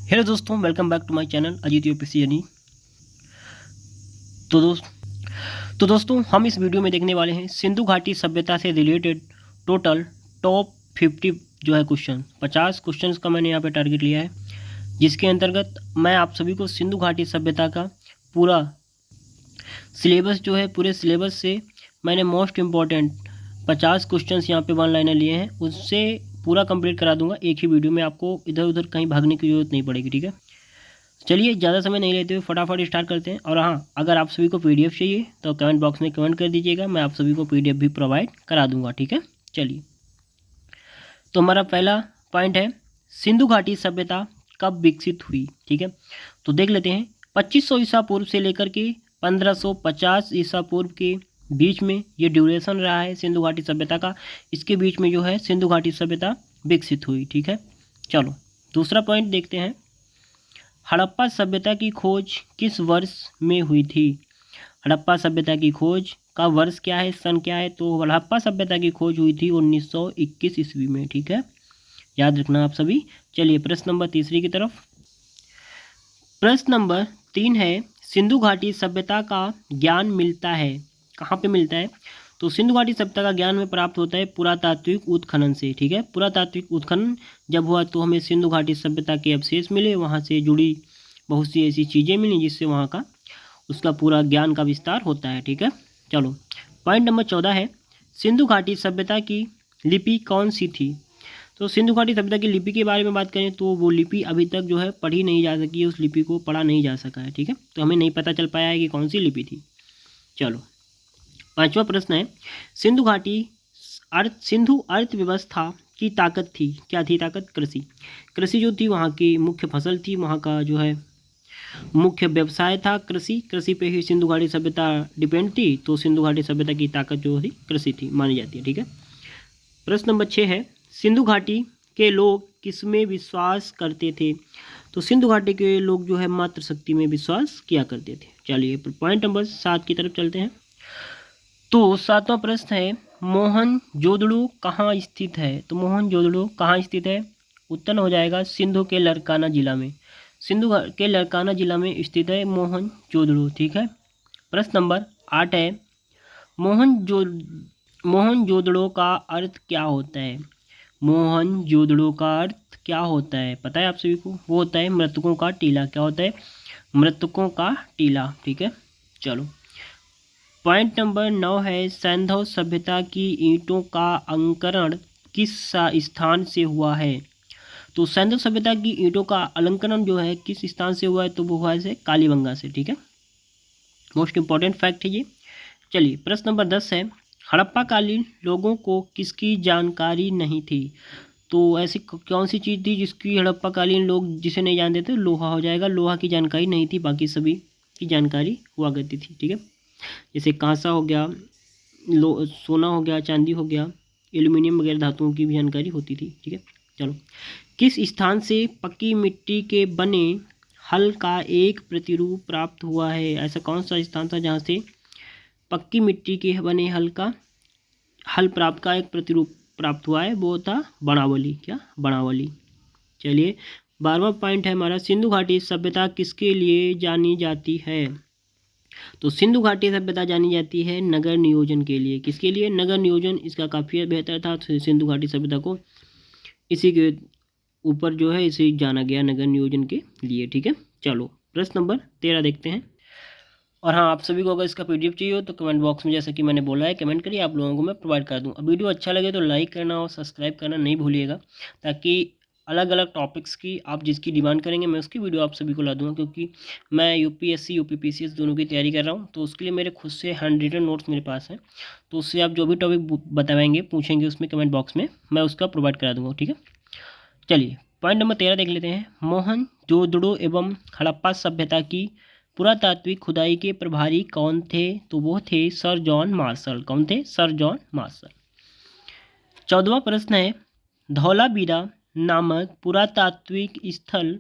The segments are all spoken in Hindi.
हेलो दोस्तों, welcome back to my channel Ajit UPSC यानी। तो दोस्तों हम इस वीडियो में देखने वाले हैं सिंधु घाटी सभ्यता से रिलेटेड टोटल टॉप 50 जो है क्वेश्चन 50 क्वेश्चन का मैंने यहाँ पे टारगेट लिया है, जिसके अंतर्गत मैं आप सभी को सिंधु घाटी सभ्यता का पूरा सिलेबस जो है, पूरे सिलेबस से मैंने मोस्ट इम्पॉर्टेंट 50 क्वेश्चन यहाँ पे वन लाइनर लिए हैं, उससे पूरा कंप्लीट करा दूंगा एक ही वीडियो में। आपको इधर उधर कहीं भागने की जरूरत नहीं पड़ेगी, ठीक है। चलिए ज़्यादा समय नहीं लेते हुए फटाफट स्टार्ट करते हैं। और हाँ, अगर आप सभी को पीडीएफ चाहिए तो कमेंट बॉक्स में कमेंट कर दीजिएगा, मैं आप सभी को पीडीएफ भी प्रोवाइड करा दूंगा, ठीक है। चलिए, तो हमारा पहला पॉइंट है सिंधु घाटी सभ्यता कब विकसित हुई, ठीक है। तो देख लेते हैं 2500 ईसा पूर्व से लेकर के 1550 ईसा पूर्व के बीच में ये ड्यूरेशन रहा है सिंधु घाटी सभ्यता का। इसके बीच में जो है सिंधु घाटी सभ्यता विकसित हुई, ठीक है। चलो दूसरा पॉइंट देखते हैं, हड़प्पा सभ्यता की खोज किस वर्ष में हुई थी। हड़प्पा सभ्यता की खोज का वर्ष क्या है, सन क्या है। तो हड़प्पा सभ्यता की खोज हुई थी 1921 ईस्वी में, ठीक है, याद रखना आप सभी। चलिए प्रश्न नंबर तीसरी की तरफ। प्रश्न नंबर 3 है सिंधु घाटी सभ्यता का ज्ञान मिलता है, कहाँ पे मिलता है। तो सिंधु घाटी सभ्यता का ज्ञान में प्राप्त होता है पुरातात्विक उत्खनन से, ठीक है। पुरातात्विक उत्खनन जब हुआ तो हमें सिंधु घाटी सभ्यता के अवशेष मिले, वहाँ से जुड़ी बहुत सी ऐसी चीज़ें मिली जिससे वहाँ का उसका पूरा ज्ञान का विस्तार होता है, ठीक है। चलो पॉइंट नंबर 14 है सिंधु घाटी सभ्यता की लिपि कौन सी थी। तो सिंधु घाटी सभ्यता की लिपि के बारे में बात करें तो वो लिपि अभी तक जो है पढ़ी नहीं जा सकी है, उस लिपि को पढ़ा नहीं जा सका है, ठीक है। तो हमें नहीं पता चल पाया है कि कौन सी लिपि थी। चलो पांचवा प्रश्न है सिंधु अर्थव्यवस्था की ताकत थी, क्या थी ताकत। कृषि। कृषि जो थी वहाँ की मुख्य फसल थी, वहाँ का जो है मुख्य व्यवसाय था कृषि। कृषि पे ही सिंधु घाटी सभ्यता डिपेंड थी, तो सिंधु घाटी सभ्यता की ताकत जो थी कृषि थी मानी जाती है, ठीक है। प्रश्न नंबर 6 है सिंधु घाटी के लोग किसमें विश्वास करते थे। तो सिंधु घाटी के लोग जो है मातृ शक्ति में विश्वास किया करते थे। चलिए पॉइंट नंबर 7 की तरफ चलते हैं। तो सातवां प्रश्न है मोहनजोदड़ो कहाँ स्थित है। तो मोहनजोदड़ो कहाँ स्थित है, उत्तर हो जाएगा सिंधु के लरकाना जिला में। सिंधु के लरकाना जिला में स्थित है मोहनजोदड़ो, ठीक है। प्रश्न नंबर 8 है मोहनजो मोहनजोदड़ो का अर्थ क्या होता है। मोहनजोदड़ो का अर्थ क्या होता है, पता है आप सभी को, वो होता है मृतकों का टीला। क्या होता है, मृतकों का टीला, ठीक है। चलो पॉइंट नंबर 9 है सैंधव सभ्यता की ईंटों का अंकरण किस स्थान से हुआ है। तो सैंधव सभ्यता की ईंटों का अलंकरण जो है किस स्थान से हुआ है, तो वो हुआ है कालीबंगा से, ठीक है। मोस्ट इंपॉर्टेंट फैक्ट है ये। चलिए प्रश्न नंबर 10 है हड़प्पा कालीन लोगों को किसकी जानकारी नहीं थी। तो ऐसी कौन सी चीज़ थी जिसकी हड़प्पा कालीन लोग जिसे नहीं जानते थे। लोहा हो जाएगा, लोहा की जानकारी नहीं थी, बाकी सभी की जानकारी हुआ करती थी, ठीक है। जैसे कांसा हो गया, सोना हो गया, चांदी हो गया, एल्यूमिनियम वगैरह धातुओं की भी जानकारी होती थी, ठीक है। चलो किस स्थान से पक्की मिट्टी के बने हल का एक प्रतिरूप प्राप्त हुआ है। ऐसा कौन सा स्थान था जहाँ से पक्की मिट्टी के बने हल प्राप्त का एक प्रतिरूप प्राप्त हुआ है, वो था बनावली। क्या, बनावली। चलिए 12वां पॉइंट है हमारा सिंधु घाटी सभ्यता किसके लिए जानी जाती है। तो सिंधु घाटी सभ्यता जानी जाती है नगर नियोजन के लिए। किसके लिए, नगर नियोजन इसका काफ़ी बेहतर था, तो सिंधु घाटी सभ्यता को इसी के ऊपर जो है इसे जाना गया नगर नियोजन के लिए, ठीक है। चलो प्रश्न नंबर 13 देखते हैं। और हाँ, आप सभी को अगर इसका पीडीएफ चाहिए हो तो कमेंट बॉक्स में जैसा कि मैंने बोला है कमेंट करिए, आप लोगों को मैं प्रोवाइड कर दूँ। वीडियो अच्छा लगे तो लाइक करना और सब्सक्राइब करना नहीं भूलिएगा, ताकि अलग अलग टॉपिक्स की आप जिसकी डिमांड करेंगे मैं उसकी वीडियो आप सभी को ला दूँगा। क्योंकि मैं यूपीएससी यूपीपीसीएस दोनों की तैयारी कर रहा हूँ, तो उसके लिए मेरे खुद से हैंड रिटन नोट्स मेरे पास हैं, तो उससे आप जो भी टॉपिक बताएंगे पूछेंगे उसमें कमेंट बॉक्स में मैं उसका प्रोवाइड करा दूँगा, ठीक है। चलिए पॉइंट नंबर 13 देख लेते हैं मोहनजोदड़ो एवं हड़प्पा सभ्यता की पुरातात्विक खुदाई के प्रभारी कौन थे। तो वो थे सर जॉन मार्शल। कौन थे, सर जॉन मार्शल। 14वां प्रश्न है धौलावीरा नामक पुरातात्विक स्थल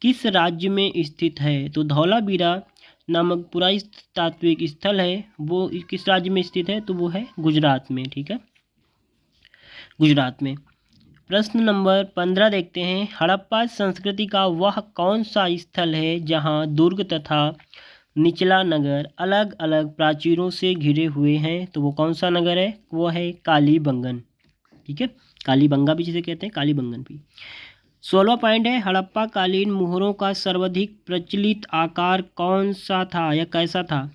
किस राज्य में स्थित है। तो धौलावीरा नामक पुरातात्विक स्थल है वो किस राज्य में स्थित है, तो वो है गुजरात में, ठीक है, गुजरात में। प्रश्न नंबर 15 देखते हैं। हड़प्पा संस्कृति का वह कौन सा स्थल है जहां दुर्ग तथा निचला नगर अलग अलग प्राचीरों से घिरे हुए हैं? तो वो कौन सा नगर है? वो है कालीबंगन। ठीक है, कालीबंगा भी जिसे कहते हैं, कालीबंगन भी। 16वां पॉइंट है, हड़प्पा कालीन मोहरों का सर्वाधिक प्रचलित आकार कौन सा था या कैसा था?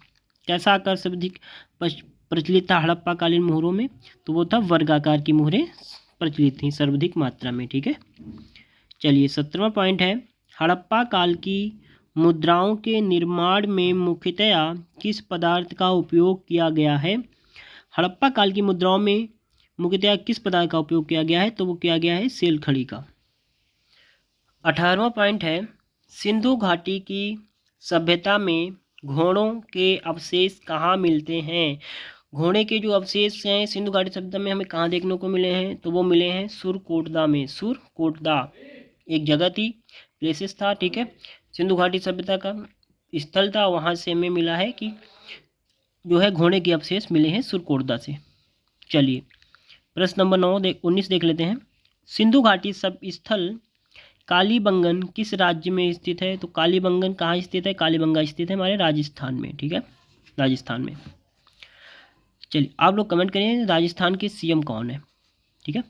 कैसा आकार सर्वाधिक प्रचलित था हड़प्पा कालीन मोहरों में? तो वो था वर्गाकार की मोहरें प्रचलित थी सर्वाधिक मात्रा में। ठीक है, चलिए 17वां पॉइंट है, हड़प्पा काल की मुद्राओं के निर्माण में मुख्यतया किस पदार्थ का उपयोग किया गया है? हड़प्पा काल की मुद्राओं में मुख्यतया किस पदार्थ का उपयोग किया गया है? तो वो किया गया है सेल खड़ी का। 18वां पॉइंट है, सिंधु घाटी की सभ्यता में घोड़ों के अवशेष कहाँ मिलते हैं? घोड़े के जो अवशेष हैं सिंधु घाटी सभ्यता में हमें कहाँ देखने को मिले हैं? तो वो मिले हैं सुरकोटदा में। सुरकोटदा एक जगह थी, प्लेसेस था। ठीक है, सिंधु घाटी सभ्यता का स्थल था, वहाँ से हमें मिला है कि जो है घोड़े के अवशेष मिले हैं सुरकोटदा से। चलिए प्रश्न नंबर 19 देख लेते हैं। सिंधु घाटी सब स्थल कालीबंगन किस राज्य में स्थित है? तो कालीबंगन कहाँ स्थित है? कालीबंगा स्थित है हमारे राजस्थान में। ठीक है, राजस्थान में। चलिए आप लोग कमेंट करें राजस्थान के सीएम कौन है। ठीक है,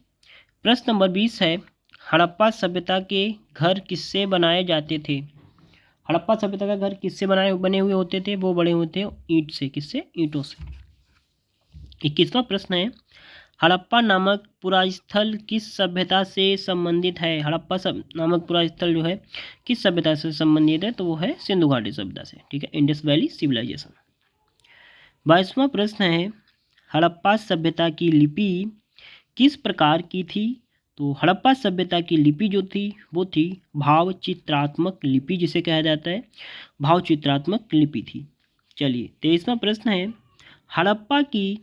प्रश्न नंबर 20 है, हड़प्पा सभ्यता के घर किससे बनाए जाते थे? हड़प्पा सभ्यता का घर किससे बने हुए होते थे? वो बने हुए थे ईंट से। किससे? ईंटों से। 21वां प्रश्न है, हड़प्पा नामक पुरास्थल किस सभ्यता से संबंधित है? हड़प्पा नामक पुरास्थल जो है किस सभ्यता से संबंधित है? तो वो है सिंधु घाटी सभ्यता से। ठीक है, इंडस वैली सिविलाइजेशन। 22वां प्रश्न है, हड़प्पा सभ्यता की लिपि किस प्रकार की थी? तो हड़प्पा सभ्यता की लिपि जो थी वो थी भाव चित्रात्मक लिपि, जिसे कहा जाता है भाव चित्रात्मक लिपि थी। चलिए 23वां प्रश्न है, हड़प्पा की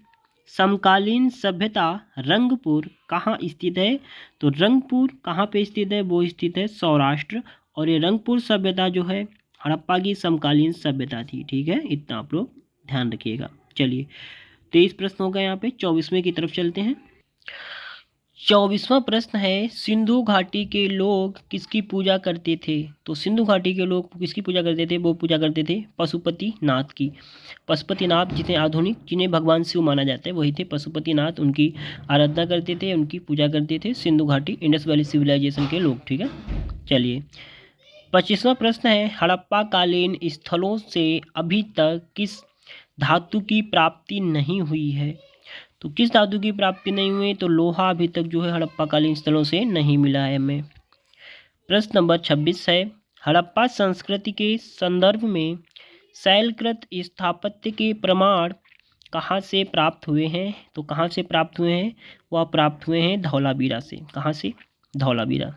समकालीन सभ्यता रंगपुर कहाँ स्थित है? तो रंगपुर कहाँ पे स्थित है? वो स्थित है सौराष्ट्र। और ये रंगपुर सभ्यता जो है हड़प्पा की समकालीन सभ्यता थी। ठीक है, इतना आप लोग ध्यान रखिएगा। चलिए 23 प्रश्न हो गए, यहाँ पे 24वें की तरफ चलते हैं। 24वां प्रश्न है, सिंधु घाटी के लोग किसकी पूजा करते थे? तो सिंधु घाटी के लोग किसकी पूजा करते थे? वो पूजा करते थे पशुपतिनाथ की। पशुपतिनाथ जिन्हें भगवान शिव माना जाता है वही थे पशुपतिनाथ। उनकी आराधना करते थे, उनकी पूजा करते थे सिंधु घाटी इंडस वैली सिविलाइजेशन के लोग। ठीक है, चलिए 25वां प्रश्न है, हड़प्पा कालीन स्थलों से अभी तक किस धातु की प्राप्ति नहीं हुई है? तो किस धातु की प्राप्ति नहीं हुई? तो लोहा अभी तक जो है हड़प्पा कालीन स्थलों से नहीं मिला है हमें। प्रश्न नंबर 26 है, हड़प्पा संस्कृति के संदर्भ में शैलकृत स्थापत्य के प्रमाण कहाँ से प्राप्त हुए हैं? तो कहाँ से प्राप्त हुए हैं? वह प्राप्त हुए हैं धौलावीरा से। कहाँ से? धौलावीरा।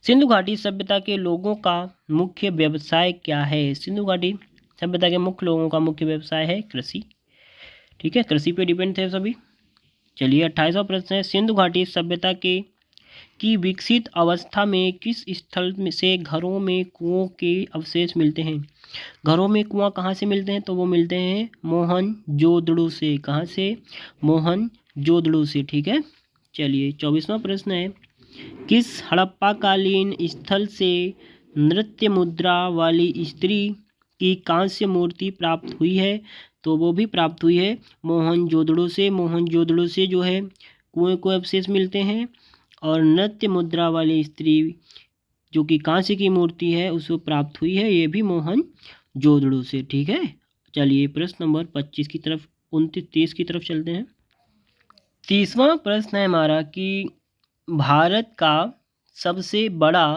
सिंधु घाटी सभ्यता के लोगों का मुख्य व्यवसाय क्या है? सिंधु घाटी सभ्यता के मुख्य लोगों का मुख्य व्यवसाय है कृषि। ठीक है, कृषि पे डिपेंड थे सभी। चलिए 28वां प्रश्न है, सिंधु घाटी सभ्यता की विकसित अवस्था में किस स्थल में से घरों में कुओं के अवशेष मिलते हैं? घरों में कुआं कहाँ से मिलते हैं? तो वो मिलते हैं मोहनजोदड़ो से। कहाँ से? मोहनजोदड़ो से। ठीक है, चलिए 24वां प्रश्न है, किस हड़प्पाकालीन स्थल से नृत्य मुद्रा वाली स्त्री की कांस्य मूर्ति प्राप्त हुई है? तो वो भी प्राप्त हुई है मोहनजोदड़ो से। मोहनजोदड़ो से जो है कुएं को अवशेष मिलते हैं, और नृत्य मुद्रा वाली स्त्री जो कि कांस्य की मूर्ति है उसको प्राप्त हुई है, ये भी मोहनजोदड़ो से। ठीक है, चलिए प्रश्न नंबर 25 की तरफ 29-30 की तरफ चलते हैं। 30वां प्रश्न है हमारा कि भारत का सबसे बड़ा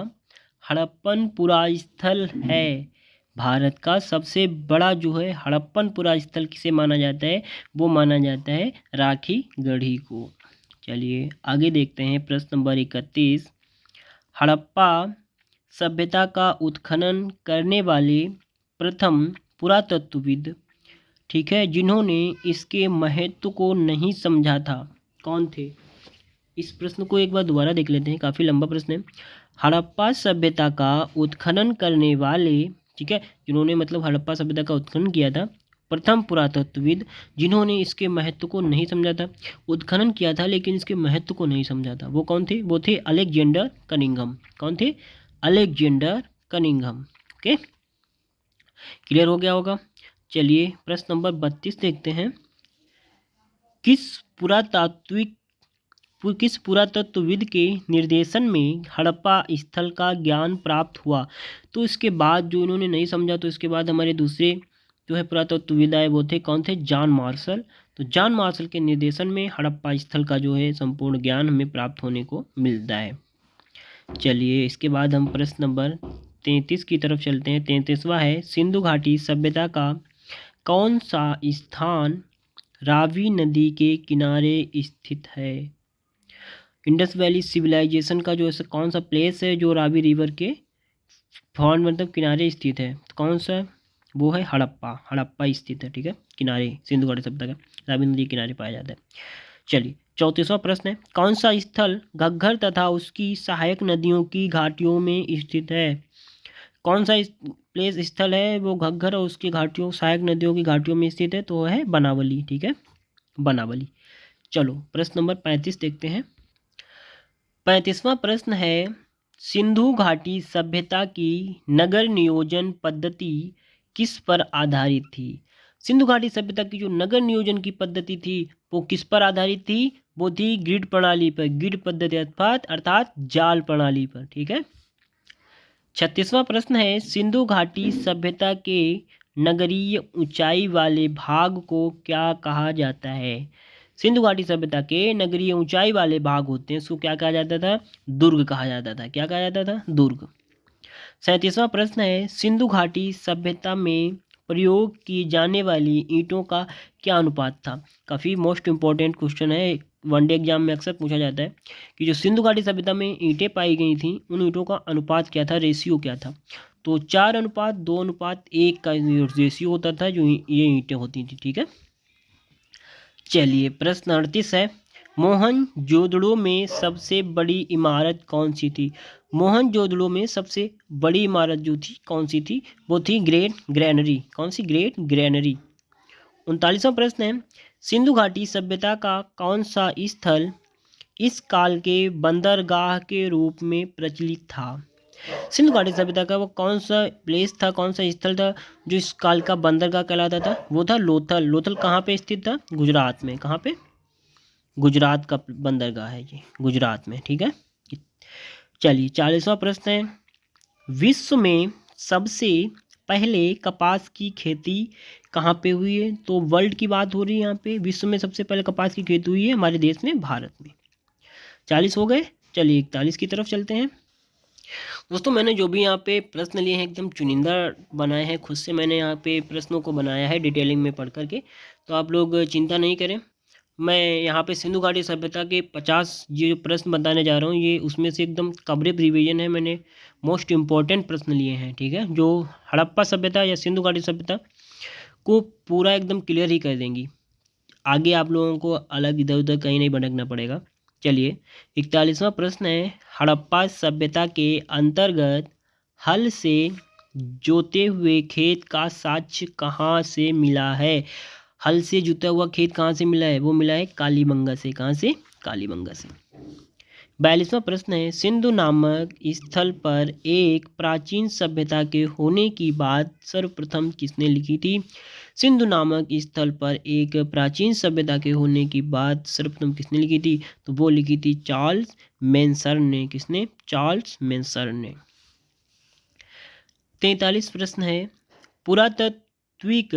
हड़प्पन पुरास्थल है। भारत का सबसे बड़ा जो है हड़प्पन पुरास्थल किसे माना जाता है? वो माना जाता है राखी गढ़ी को। चलिए आगे देखते हैं प्रश्न नंबर 31, हड़प्पा सभ्यता का उत्खनन करने वाले प्रथम पुरातत्वविद, ठीक है, जिन्होंने इसके महत्व को नहीं समझा था, कौन थे? इस प्रश्न को एक बार दोबारा देख लेते हैं, काफ़ी लंबा प्रश्न है। हड़प्पा सभ्यता का उत्खनन करने वाले, ठीक है, जिन्होंने मतलब हड़प्पा सभ्यता का उत्खनन किया था, प्रथम पुरातत्वविद जिन्होंने इसके महत्व को नहीं समझा था, उत्खनन किया था लेकिन इसके महत्व को नहीं समझा था, वो कौन थे? वो थे अलेक्जेंडर कनिंघम। कौन थे? Alexander Cunningham. ओके, क्लियर हो गया होगा। चलिए प्रश्न नंबर 32 देखते हैं। किस पुरातत्वविद के निर्देशन में हड़प्पा स्थल का ज्ञान प्राप्त हुआ? तो इसके बाद जो इन्होंने नहीं समझा, तो इसके बाद हमारे दूसरे जो है पुरातत्वविद आए, वो थे कौन थे? John Marshall. तो जॉन मार्शल के निर्देशन में हड़प्पा स्थल का जो है संपूर्ण ज्ञान हमें प्राप्त होने को मिलता है। चलिए इसके बाद हम प्रश्न नंबर 33 की तरफ चलते हैं। 33वां है, सिंधु घाटी सभ्यता का कौन सा स्थान रावी नदी के किनारे स्थित है? इंडस वैली सिविलाइजेशन का जो ऐसा कौन सा प्लेस है जो रावी रिवर के फ्रंट मतलब किनारे स्थित है? तो कौन सा? वो है हड़प्पा। हड़प्पा स्थित है, ठीक है, किनारे, सिंधु घाटी सभ्यता का रावी नदी के किनारे पाया जाता है। चलिए 34वां प्रश्न है, कौन सा स्थल घग्गर तथा उसकी सहायक नदियों की घाटियों में स्थित है? कौन सा प्लेस स्थल है वो घग्गर और उसकी घाटियों, सहायक नदियों की घाटियों में स्थित है? तो वो है बनावली, ठीक है, बनावली। चलो प्रश्न नंबर 35 देखते हैं। 35वां प्रश्न है, सिंधु घाटी सभ्यता की नगर नियोजन पद्धति किस पर आधारित थी? सिंधु घाटी सभ्यता की जो नगर नियोजन की पद्धति थी वो किस पर आधारित थी? वो थी ग्रिड प्रणाली पर, ग्रिड पद्धति अर्थात जाल प्रणाली पर, ठीक है। 36वां प्रश्न है, सिंधु घाटी सभ्यता के नगरीय ऊंचाई वाले भाग को क्या कहा जाता है? सिंधु घाटी सभ्यता के नगरीय ऊंचाई वाले भाग होते हैं, उसको क्या कहा जाता था? दुर्ग कहा जाता था। क्या कहा जाता था? दुर्ग। 37वां प्रश्न है, सिंधु घाटी सभ्यता में प्रयोग की जाने वाली ईंटों का क्या अनुपात था? काफ़ी मोस्ट इम्पोर्टेंट क्वेश्चन है, वनडे एग्जाम में अक्सर पूछा जाता है कि जो सिंधु घाटी सभ्यता में ईंटें पाई गई थी उन ईंटों का अनुपात क्या था, रेशियो क्या था? तो 4:2:1 का रेशियो होता था जो ये ईंटें होती थी, ठीक है। चलिए प्रश्न 38 है, मोहनजोदड़ो में सबसे बड़ी इमारत कौन सी थी? मोहनजोदड़ो में सबसे बड़ी इमारत जो थी कौन सी थी? वो थी ग्रेट ग्रैनरी। कौन सी? Great granary. 39वां प्रश्न है, सिंधु घाटी सभ्यता का कौन सा स्थल इस काल के बंदरगाह के रूप में प्रचलित था? सिंधु घाटी सभ्यता का वो कौन सा प्लेस था, कौन सा स्थल था जो इस काल का बंदरगाह कहलाता था? वो था लोथल। लोथल कहाँ पे स्थित था? गुजरात में। कहाँ पे? गुजरात का बंदरगाह है ये, गुजरात में, ठीक है। चलिए 40वां प्रश्न है, विश्व में सबसे पहले कपास की खेती कहाँ पे हुई है? तो वर्ल्ड की बात हो रही है यहाँ पे, विश्व में सबसे पहले कपास की खेती हुई है हमारे देश में, भारत में। 40 हो गए। चलिए 41 की तरफ चलते हैं। दोस्तों मैंने जो भी यहाँ पे प्रश्न लिए हैं एकदम चुनिंदा बनाए हैं, खुद से मैंने यहाँ पे प्रश्नों को बनाया है डिटेलिंग में पढ़ करके, तो आप लोग चिंता नहीं करें। मैं यहाँ पे सिंधु घाटी सभ्यता के 50 ये जो प्रश्न बताने जा रहा हूँ ये उसमें से एकदम कवरेज रिवीजन है, मैंने मोस्ट इम्पॉर्टेंट प्रश्न लिए हैं, ठीक है, जो हड़प्पा सभ्यता या सिंधु घाटी सभ्यता को पूरा एकदम क्लियर ही कर देंगी। आगे आप लोगों को अलग इधर उधर कहीं नहीं भटकना पड़ेगा। चलिए 41वां प्रश्न है, हड़प्पा सभ्यता के अंतर्गत हल से जोते हुए खेत का साक्ष्य कहाँ से मिला है? हल से जुता हुआ खेत कहाँ से मिला है? वो मिला है कालीबंगा से। कहाँ से? कालीबंगा से। 42वां प्रश्न है, सिंधु नामक स्थल पर एक प्राचीन सभ्यता के होने की बात सर्वप्रथम किसने लिखी थी? सिंधु नामक स्थल पर एक प्राचीन सभ्यता के होने की बात सर्वप्रथम किसने लिखी थी? तो वो लिखी थी चार्ल्स मेंसर ने। किसने? चार्ल्स मेंसर ने। 43 प्रश्न है, पुरातात्विक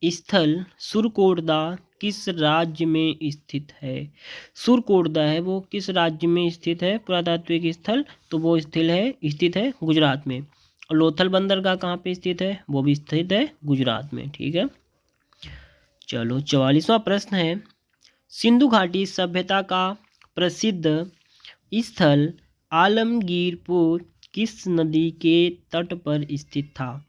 स्थल सुरकोटदा किस राज्य में स्थित है? सुरकोटदा है वो किस राज्य में स्थित है पुरातात्विक स्थल? तो वो स्थित है गुजरात में। और लोथल बंदरगाह कहाँ पे स्थित है? वो भी स्थित है गुजरात में, ठीक है। चलो 44वां प्रश्न है, सिंधु घाटी सभ्यता का प्रसिद्ध स्थल आलमगीरपुर किस नदी के तट पर स्थित था?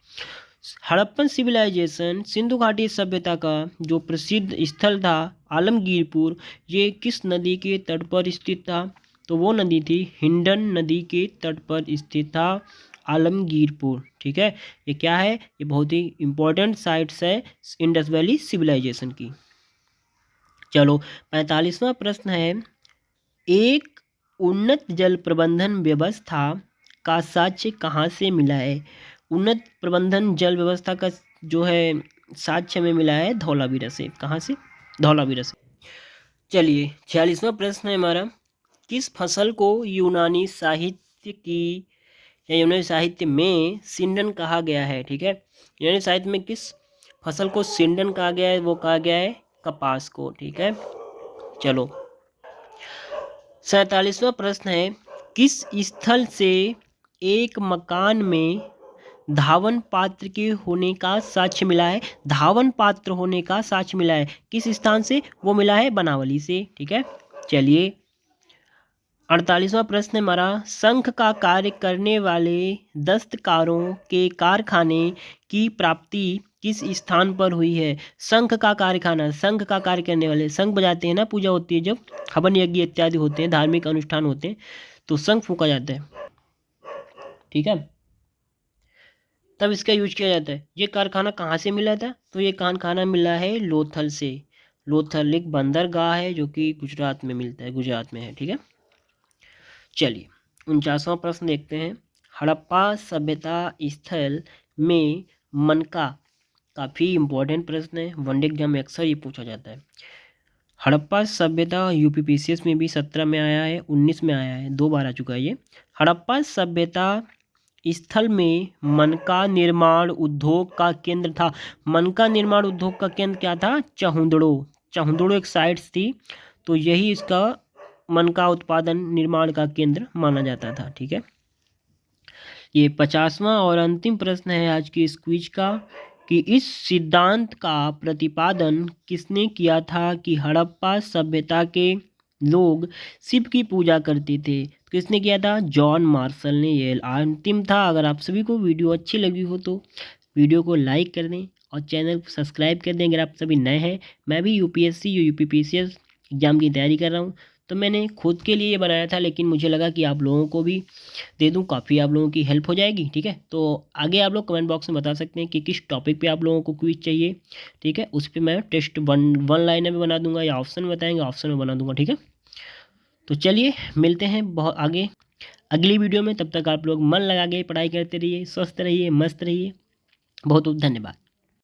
हड़प्पन सिविलाइजेशन सिंधु घाटी सभ्यता का जो प्रसिद्ध स्थल था आलमगीरपुर, ये किस नदी के तट पर स्थित था? तो वो नदी थी हिंडन नदी के तट पर स्थित था। आलमगीरपुर, ठीक है। ये क्या है, ये बहुत ही इंपॉर्टेंट साइट्स है इंडस वैली सिविलाइजेशन की। चलो 45वां प्रश्न है, एक उन्नत जल प्रबंधन व्यवस्था का साक्ष्य कहाँ से मिला है? उन्नत प्रबंधन जल व्यवस्था का जो है साक्ष्य में मिला है धौलावीरा से। कहाँ से? धौलावीरा से। चलिए 46वां प्रश्न है हमारा, किस फसल को यूनानी साहित्य की या यूनानी साहित्य में सिंडन कहा गया है? ठीक है, यूनानी साहित्य में किस फसल को सिंडन कहा गया है? वो कहा गया है कपास को, ठीक है। चलो 47वां प्रश्न है, किस स्थल से एक मकान में धावन पात्र के होने का साक्ष्य मिला है? धावन पात्र होने का साक्ष्य मिला है किस स्थान से? वो मिला है बनावली से, ठीक है। चलिए 48वां प्रश्न हमारा, शंख का कार्य करने वाले दस्तकारों के कारखाने की प्राप्ति किस स्थान पर हुई है? शंख का कारखाना, शंख का कार्य करने वाले, शंख बजाते हैं ना, पूजा होती है जब, हवन यज्ञ इत्यादि होते हैं, धार्मिक अनुष्ठान होते हैं, तो शंख फूंका जाता है, ठीक है, तब इसका यूज किया जाता है। ये कारखाना कहाँ से मिला था? तो ये कारखाना मिला है लोथल से। लोथल एक बंदरगाह है जो कि गुजरात में मिलता है, गुजरात में है, ठीक है। चलिए 49वां प्रश्न देखते हैं, हड़प्पा सभ्यता स्थल में मनका, काफ़ी इंपॉर्टेंट प्रश्न है, वनडे एग्जाम में अक्सर ये पूछा जाता है। हड़प्पा सभ्यता यूपीपीसीएस में भी 17 में आया है, 19 में आया है, 2 बार आ चुका है ये। हड़प्पा सभ्यता स्थल में मनका निर्माण उद्योग का केंद्र था। मनका निर्माण उद्योग का केंद्र क्या था? चहुंदड़ो। चहुंदड़ो एक साइट्स थी, तो यही इसका मनका उत्पादन निर्माण का केंद्र माना जाता था, ठीक है। ये 50वां और अंतिम प्रश्न है आज की इस क्विज का, कि इस सिद्धांत का प्रतिपादन किसने किया था कि हड़प्पा सभ्यता के लोग शिव की पूजा करते थे? किसने किया था? जॉन मार्शल ने। ये अंतिम था। अगर आप सभी को वीडियो अच्छी लगी हो तो वीडियो को लाइक कर दें और चैनल को सब्सक्राइब कर दें अगर आप सभी नए हैं। मैं भी यूपीएससी यूपीपीसीएस एग्ज़ाम की तैयारी कर रहा हूँ, तो मैंने खुद के लिए बनाया था, लेकिन मुझे लगा कि आप लोगों को भी दे दूं, काफ़ी आप लोगों की हेल्प हो जाएगी, ठीक है। तो आगे आप लोग कमेंट बॉक्स में बता सकते हैं कि किस टॉपिक पे आप लोगों को क्विज चाहिए, ठीक है। उस पर मैं टेस्ट वन लाइनर में बना दूंगा या ऑप्शन में बताएंगे, ऑप्शन में बना दूंगा, ठीक है। तो चलिए मिलते हैं बहुत आगे अगली वीडियो में। तब तक आप लोग मन लगा के पढ़ाई करते रहिए, स्वस्थ रहिए, मस्त रहिए। बहुत बहुत धन्यवाद।